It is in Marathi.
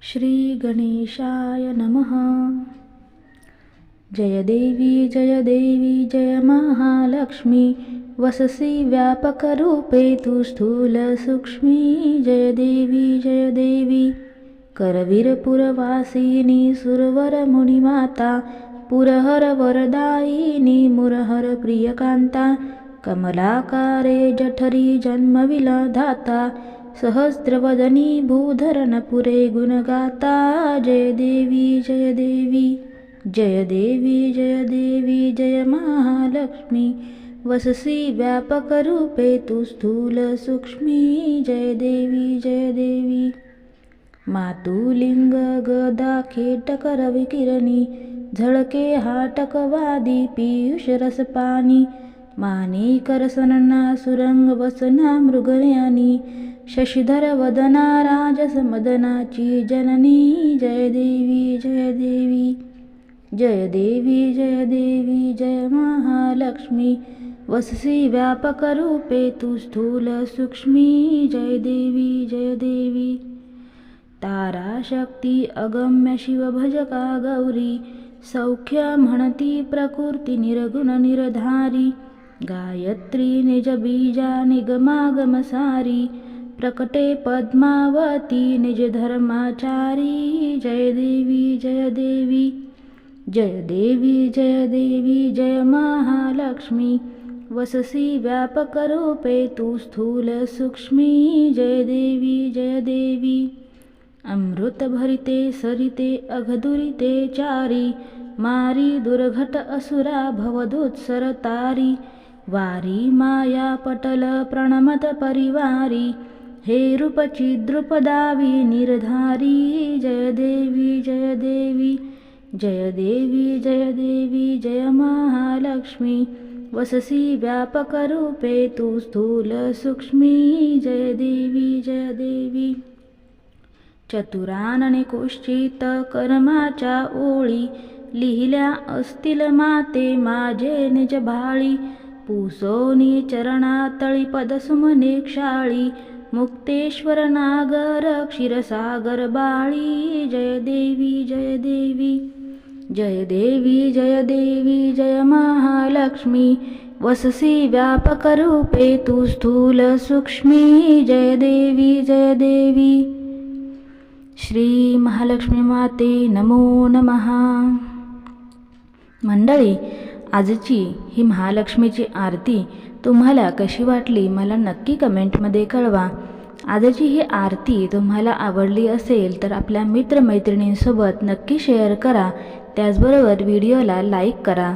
श्री गणेशाय नमः। जय देवी जय महालक्ष्मी, वससी व्यापकरूपे तु स्थूल सूक्ष्मी। जय देवी करवीरपुरवासिनी, सुरवर मुनिमाता, पुरहर वरदायिनी, मुरहर प्रियकांता, कमलाकारे जठरी जन्मविलधाता, सहस्रवदनी भूधरनपुरे गुणगाता। जय देवी जय महालक्ष्मी, वससी व्यापकरूपे तु स्थूल सूक्ष्मी। जय देवी मातुलिंग गदा खेटक रविकिरणी, झळके हाटकवादी पीयूष रसपानी, माणिकर सनना सुरंग वसना मृगयानी, शशिधर वदना राजस मदनाची जननी। जय देवी जय महालक्ष्मी, वससी व्यापकरूपे तु स्थूल सूक्ष्मी। जय देवी ताराशक्ती अगम्य शिवभजका गौरी, सौख्य म्हणती प्रकृती निर्गुण निर्धारी, गायत्री निज बीजा निगमागमसारी, प्रकटे पद्मावती निज धर्माचारी। जय देवी जय महालक्ष्मी, वससी व्यापकरूपे तु स्थूल सूक्ष्मी। जय देवी अमृत भरिते सरिते अघदुरिते चारी, मारी दुर्घट असुरा भवदुत्सर तारी, वारी माया पटल प्रणमत परिवारी, हे रूपची द्रुपदावी निर्धारी। जय देवी जय महालक्ष्मी, वससी व्यापकरूपे तु स्थूल सूक्ष्मी। जय देवी चतुरानने कुश्चित कर्माच्या ओळी, लिहिल्या असतील माते माझे निज भाळी, पुसोनी चरणातळी पदसुमने क्षाळी, मुक्तेश्वर नागर क्षीरसागर बाळी। जय देवी जय महालक्ष्मी, वससी व्यापकरूपे तु स्थूल सूक्ष्मी। जय देवी श्री महालक्ष्मी माते नमो नमः। मंडळी, आजची ही महालक्ष्मीची आरती तुम्हाला कशी वाटली मला नक्की कमेंटमध्ये कळवा। आजची ही आरती तुम्हाला आवडली असेल तर आपल्या मित्रमैत्रिणींसोबत नक्की शेअर करा, त्याचबरोबर व्हिडिओला लाईक करा।